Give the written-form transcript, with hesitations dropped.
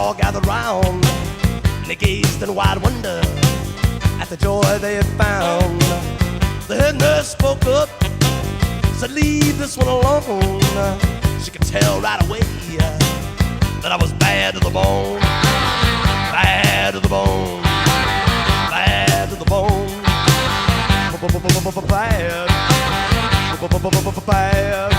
all gathered round, and they gazed in wide wonder at the joy they had found. The head nurse spoke up, said, "Leave this one alone." She could tell right away that I was bad to the bone, bad to the bone, bad to the bone, bad, bad,